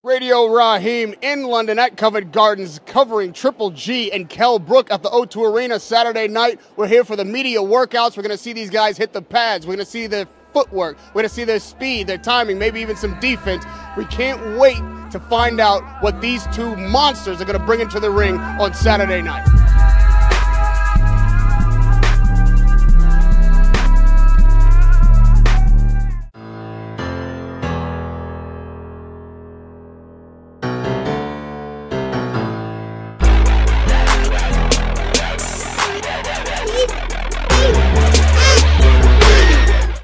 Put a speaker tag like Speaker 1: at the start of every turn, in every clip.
Speaker 1: Radio Raheem in London at Covent Gardens covering Triple G and Kell Brook at the O2 Arena Saturday night. We're here for the media workouts. We're going to see these guys hit the pads. We're going to see their footwork. We're going to see their speed, their timing, maybe even some defense. We can't wait to find out what these two monsters are going to bring into the ring on Saturday night.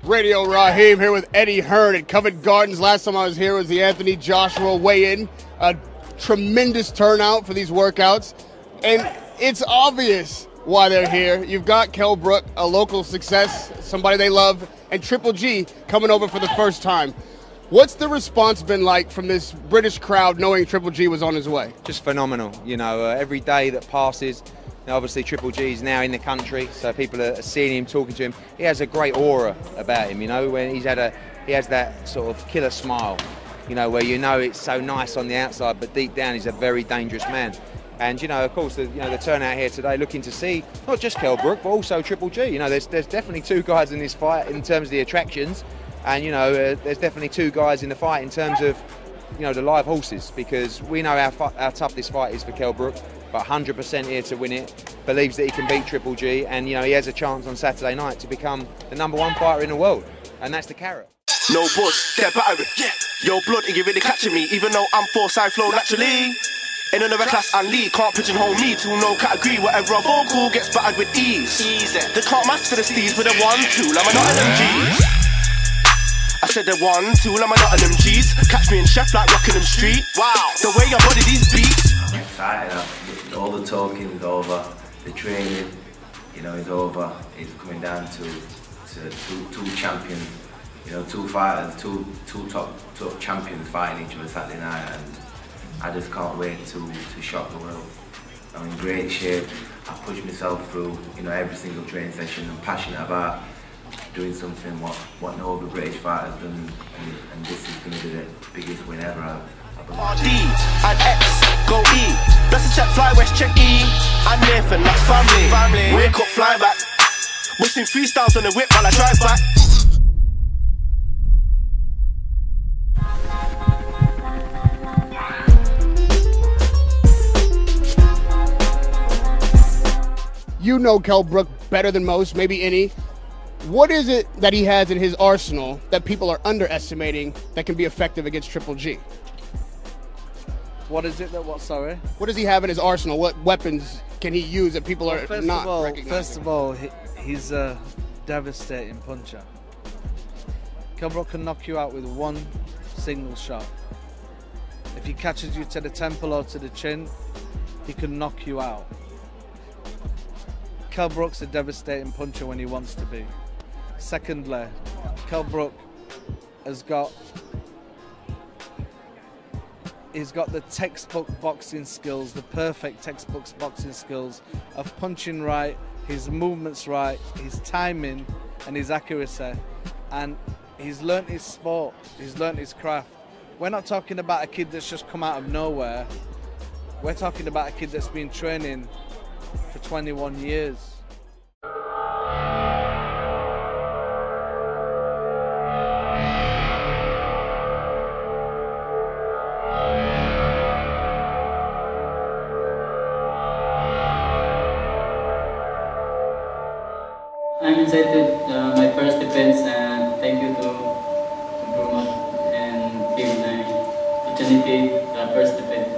Speaker 1: Radio Raheem here with Eddie Hearn at Covent Gardens. Last time I was here was the Anthony Joshua weigh-in. A tremendous turnout for these workouts. And it's obvious why they're here. You've got Kell Brook, a local success, somebody they love, and Triple G coming over for the first time. What's the response been like from this British crowd knowing Triple G was on his way?
Speaker 2: Just phenomenal. You know, every day that passes, obviously Triple G is now in the country, so people are seeing him, talking to him. He has a great aura about him, you know, when he has that sort of killer smile, you know, where you know it's so nice on the outside, but deep down he's a very dangerous man. And you know, of course, the turnout here today, looking to see not just Kell Brook, but also Triple G. You know, there's definitely two guys in this fight in terms of the attractions, and you know, there's definitely two guys in the fight in terms of, you know, the live horses, because we know how tough this fight is for Kell Brook, but 100% here to win it, believes that he can beat Triple G, and you know, he has a chance on Saturday night to become the #1 fighter in the world, and that's the carrot.
Speaker 3: No buzz, step out of it. Yeah. Yo, blood, you really catching me, even though I'm four-side flow naturally. In another class and league, can't pigeonhole me to no category. Whatever I vocal gets battered with ease. Easy. They can't master the steez with a 1-2, I'm not an MGs. I said the 1-2, I'm not an MGs. Catch me in Chef like Rockingham Street. Wow, the way I body these beats.
Speaker 4: Excited, all the talking is over, the training, you know, is over. It's coming down to two champions, you know, two fighters, two top champions fighting each other Saturday night, and I just can't wait to shock the world. I'm in great shape. I push myself through, you know, every single training session. I'm passionate about doing something what no other British fighter has done, and this is going to be the biggest win ever.
Speaker 3: D and X, go E. Blessed check, fly west, check E. And Nathan, that's family. Wake up, fly back. Whistling freestyles on the whip while I drive back.
Speaker 1: You know Kell Brook better than most, maybe any. What is it that he has in his arsenal that people are underestimating that can be effective against Triple G?
Speaker 5: What is it that, sorry?
Speaker 1: What does he have in his arsenal? What weapons can he use that people are not recognizing?
Speaker 5: First of all, he's a devastating puncher. Kell Brook can knock you out with one single shot. If he catches you to the temple or to the chin, he can knock you out. Kell Brook's a devastating puncher when he wants to be. Secondly, Kell Brook he's got the textbook boxing skills, the perfect textbook boxing skills of punching right, his movements right, his timing and his accuracy. And he's learnt his sport, he's learnt his craft. We're not talking about a kid that's just come out of nowhere. We're talking about a kid that's been training for 21 years.
Speaker 6: I'm excited, my first defense, and thank you to promote and give the opportunity the first defense.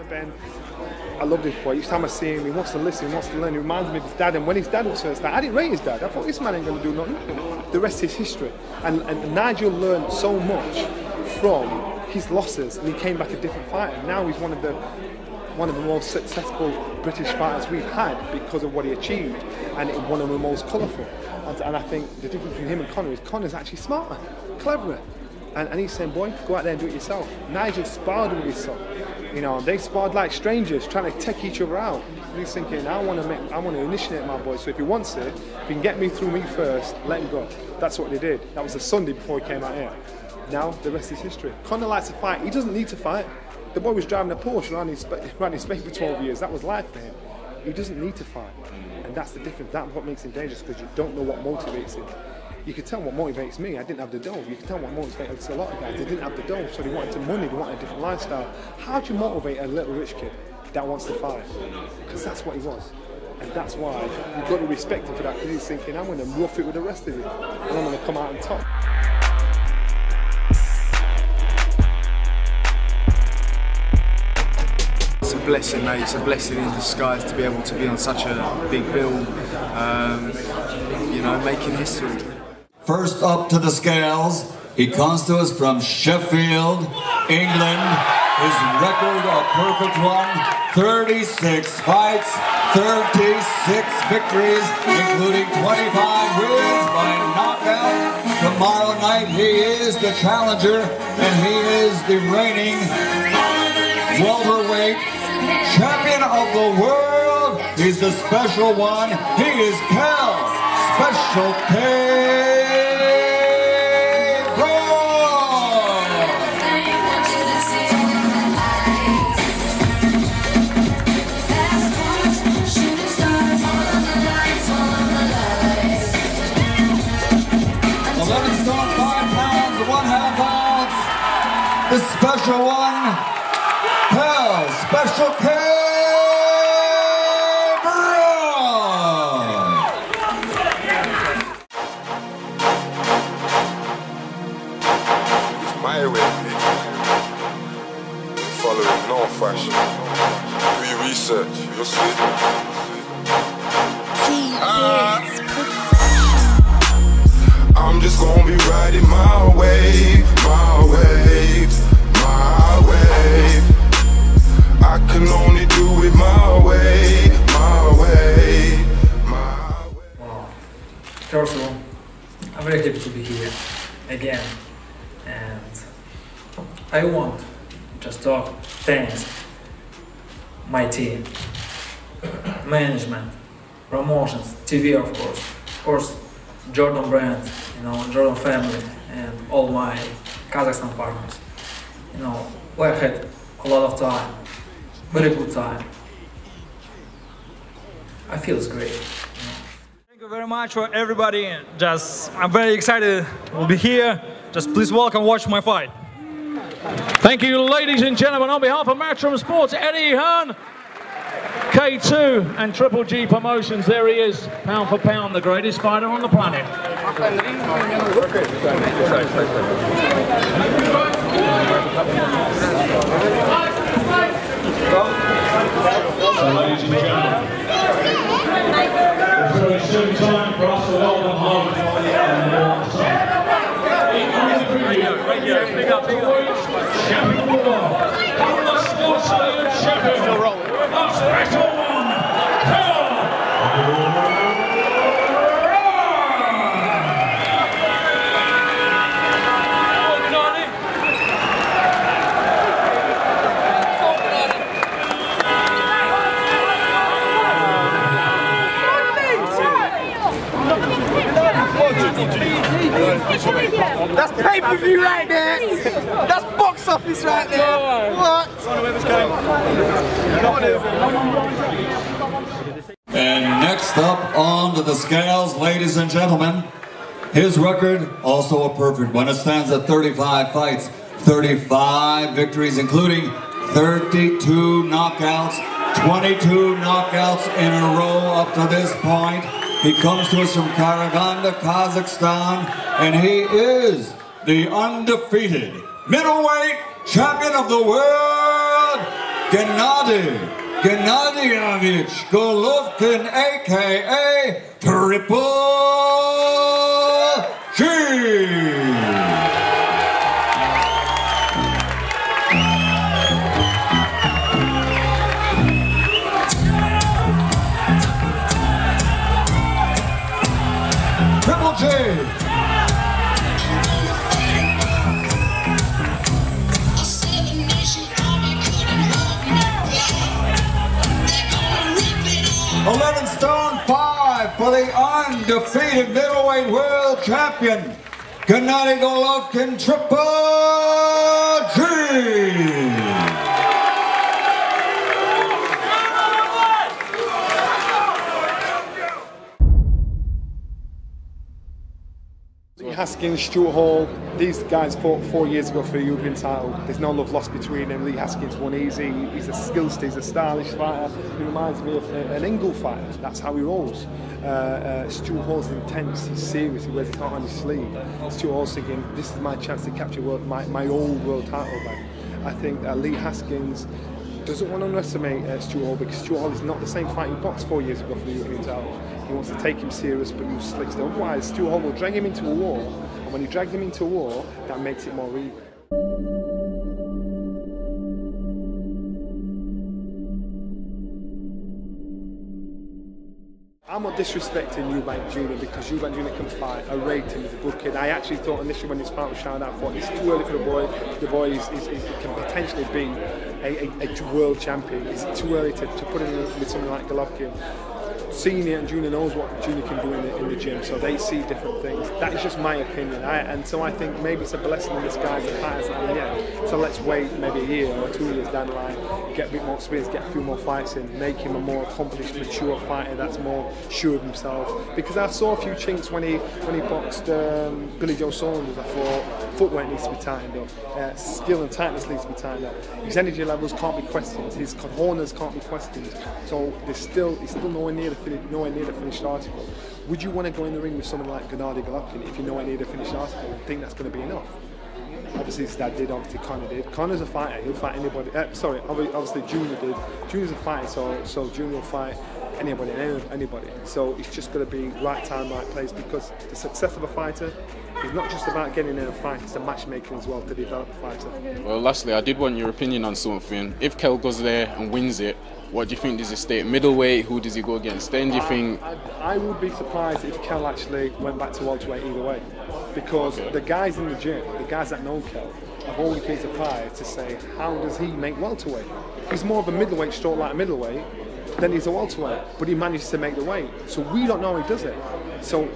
Speaker 7: Ben, I love this boy. Each time I see him, he wants to listen, he wants to learn. He reminds me of his dad, and when his dad was first started, I didn't rate his dad. I thought this man ain't going to do nothing. The rest is history. And Nigel learned so much from his losses, and he came back a different fighter. Now he's one of the most successful British fighters we've had because of what he achieved, and one of the most colourful. And I think the difference between him and Conor is Conor's actually smarter, cleverer. And he's saying, boy, go out there and do it yourself. Nigel sparred with his son. You know, they sparred like strangers, trying to take each other out. And he's thinking, I want to initiate my boy. So if he wants it, if he can get me through me first, let him go. That's what they did. That was the Sunday before he came out here. Now the rest is history. Conor likes to fight. He doesn't need to fight. The boy was driving a Porsche around his face for 12 years. That was life for him. He doesn't need to fight. And that's the difference. That's what makes him dangerous, because you don't know what motivates him. You can tell what motivates me. I didn't have the dough. You can tell what motivates a lot of guys. They didn't have the dough, so they wanted money. They wanted a different lifestyle. How do you motivate a little rich kid that wants to fight? Because that's what he was. And that's why you've got to respect him for that, because he's thinking, I'm going to rough it with the rest of you, and I'm going to come out on top.
Speaker 8: It's a blessing, mate. It's a blessing in disguise to be able to be on such a big bill, you know, making history.
Speaker 9: First up to the scales, he comes to us from Sheffield, England. His record a perfect one, 36 fights, 36 victories, including 25 wins by knockout. Tomorrow night he is the challenger, and he is the reigning welterweight champion of the world. He's the special one. He is Kell, Special K. The special one, Kell, Special K.
Speaker 10: It's my way, following no fashion. Do your research, you'll see. I'm just gonna be riding my wave, my wave, my wave. I can only do it my way, my way, my way.
Speaker 11: Wow. First of all, I'm very happy to be here again, and I want just to thank my team, management, promotions, TV of course, Jordan brand, you know, Jordan family, and all my Kazakhstan partners. You know, we had a lot of time, very good time. I feel it's great.
Speaker 12: Thank you very much for everybody. I'm very excited we'll be here. Just please welcome, watch my fight. Thank you, ladies and gentlemen, on behalf of Matchroom Sports, Eddie Hearn, K2 and Triple G Promotions. There he is, pound for pound, the greatest fighter on the planet. So, ladies and gentlemen, it's very soon time for us to welcome home. Big up, champion of the world, Carlos Sports champion, a special one, Kell.
Speaker 13: That's pay-per-view right there. That's box office right there. What?
Speaker 9: And next up onto the scales, ladies and gentlemen, his record also a perfect one. It stands at 35 fights, 35 victories, including 32 knockouts, 22 knockouts in a row up to this point. He comes to us from Karaganda, Kazakhstan, and he is the undefeated middleweight champion of the world, Genady Golovkin, aka Triple G. Triple G. 11 stone 5 for the undefeated middleweight world champion, Genady Golovkin, Triple G.
Speaker 7: Haskins, Stuart Hall, these guys fought 4 years ago for the European title. There's no love lost between them. Lee Haskins won easy. He's a skilled, he's a stylish fighter. He reminds me of an Ingle fighter. That's how he rolls. Stuart Hall's intense, he's serious, he wears his heart on his sleeve. Stuart Hall's thinking, this is my chance to capture my old world title back. I think Lee Haskins doesn't want to underestimate Stuart Hall, because Stuart Hall is not the same fighter he boxed 4 years ago for the European title. He wants to take him serious, but use slick stuff. Otherwise, Stuart Hall will drag him into a war, and when he drags him into a war, that makes it more even. I'm not disrespecting Eubank Jr. because Eubank Jr. can fight. I rate him as a good kid. I actually thought initially when his fight was shouted out, I thought it's too early for the boy. The boy can potentially be a world champion. It's too early to put him with someone like Golovkin. Senior and Junior knows what Junior can do in the gym, so they see different things. That is just my opinion, and so I think maybe it's a blessing in disguise that fighters not yet. So let's wait maybe a year or 2 years down the line, get a bit more experience, get a few more fights in, make him a more accomplished, mature fighter that's more sure of himself. Because I saw a few chinks when he boxed Billy Joe Saunders. I thought footwork needs to be tightened up, skill and tightness needs to be tightened up. His energy levels can't be questioned, his corners can't be questioned. So he's still nowhere near the finished article. Would you want to go in the ring with someone like Genady Golovkin if you're nowhere near the finished article and think that's going to be enough? Obviously his dad did, obviously Conor did. Conor's a fighter, he'll fight anybody. Obviously Junior did. Junior's a fighter, so Junior will fight anybody. So it's just going to be right time, right place, because the success of a fighter is not just about getting in a fight, it's the matchmaking as well to develop a fighter.
Speaker 14: Well, lastly, I did want your opinion on something. If Kell goes there and wins it, what do you think? Does he stay at middleweight? Who does he go against? Then do you think?
Speaker 7: I would be surprised if Kell actually went back to welterweight either way, because the guys in the gym, the guys that know Kell, have always been surprised to say, how does he make welterweight? He's more of a middleweight, stroke like middleweight, than he's a welterweight, but he manages to make the weight. So we don't know he does it. So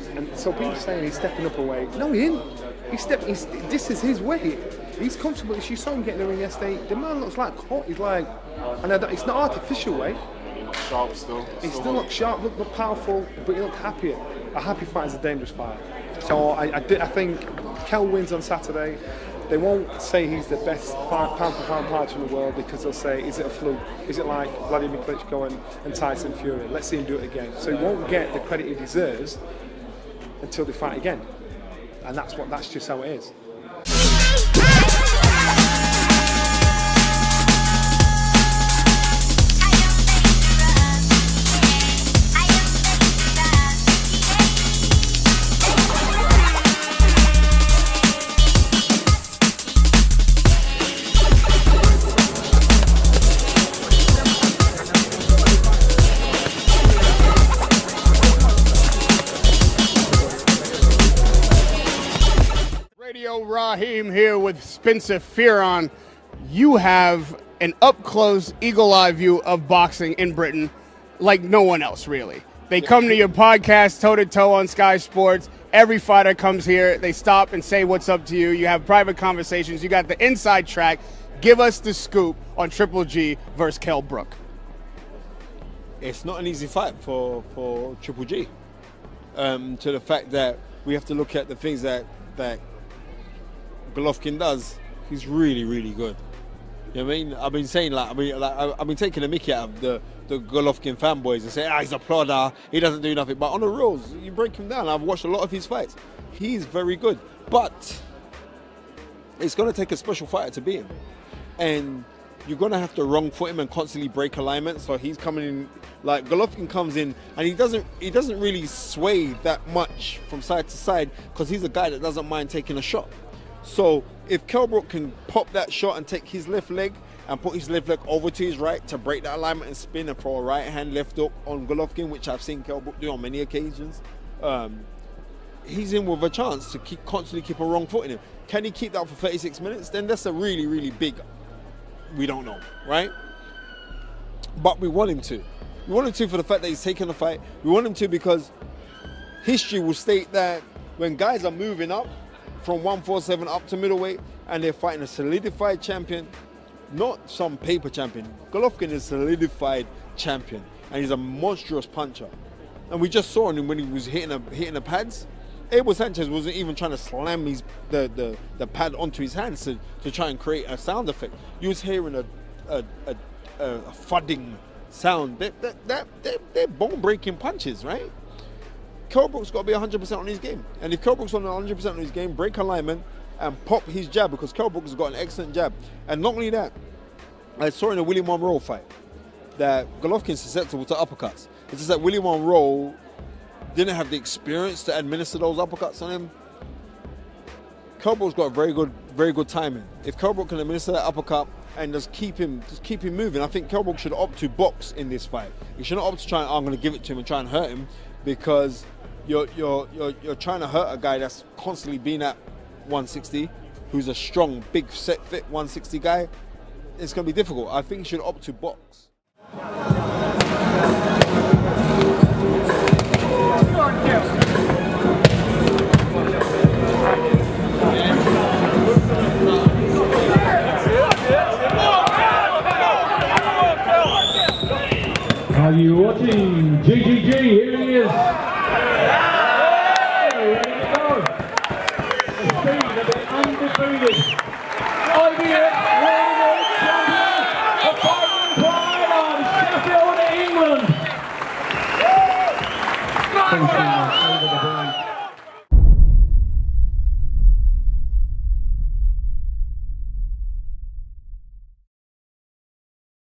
Speaker 7: people saying he's stepping up a weight. No, he isn't. This is his weight. He's comfortable. You saw him getting in the ring yesterday. The man looks like hot. He's like, and it's not artificial weight.
Speaker 14: He looks sharp still.
Speaker 7: He still looks sharp, look powerful, but he looks happier. A happy fight is a dangerous fight. So I think Kell wins on Saturday. They won't say he's the best pound-for-pound fighter in the world, because they'll say, is it a fluke? Is it like Vladimir Klitschko and Tyson Fury? Let's see him do it again. So he won't get the credit he deserves until they fight again. And that's just how it is.
Speaker 1: Raheem here with Spencer Fearon. You have an up-close, eagle-eye view of boxing in Britain like no one else, really. They come to your podcast toe-to-toe on Sky Sports. Every fighter comes here. They stop and say what's up to you. You have private conversations. You got the inside track. Give us the scoop on Triple G versus Kell Brook.
Speaker 15: It's not an easy fight for Triple G. To the fact that we have to look at the things that Golovkin does. He's really, really good. You know what I mean? I've been saying I've been taking a mickey out of the Golovkin fanboys and saying, he's a plodder, he doesn't do nothing. But on the rules, you break him down. I've watched a lot of his fights. He's very good. But it's going to take a special fighter to beat him. And you're going to have to wrong foot him and constantly break alignment. So he's coming in, like Golovkin comes in and he doesn't really sway that much from side to side, because he's a guy that doesn't mind taking a shot. So if Kell Brook can pop that shot and take his left leg and put his left leg over to his right to break that alignment and spin and throw a right hand left hook on Golovkin, which I've seen Kell Brook do on many occasions, he's in with a chance to constantly keep a wrong foot in him. Can he keep that for 36 minutes? Then that's a really, really big, we don't know, right? But we want him to. We want him to for the fact that he's taking the fight. We want him to because history will state that when guys are moving up from 147 up to middleweight and they're fighting a solidified champion, not some paper champion. Golovkin is a solidified champion and he's a monstrous puncher. And we just saw him when he was hitting the pads. Abel Sanchez wasn't even trying to slam the pad onto his hands to try and create a sound effect. You was hearing a thudding sound. They're bone-breaking punches, right? Kell Brook's got to be 100% on his game. And if Kell Brook's on 100% on his game, break alignment and pop his jab, because Kell Brook has got an excellent jab. And not only that, I saw in the Willie Monroe fight that Golovkin's susceptible to uppercuts. It's just that Willie Monroe didn't have the experience to administer those uppercuts on him. Kell Brook's got very good timing. If Kell Brook can administer that uppercut and just keep him moving, I think Kell Brook should opt to box in this fight. He shouldn't opt to try and, I'm going to give it to him and try and hurt him, because you're trying to hurt a guy that's constantly been at 160, who's a strong, big, set, fit 160 guy. It's going to be difficult. I think he should opt to box.
Speaker 16: Are you watching GGG? Here he is.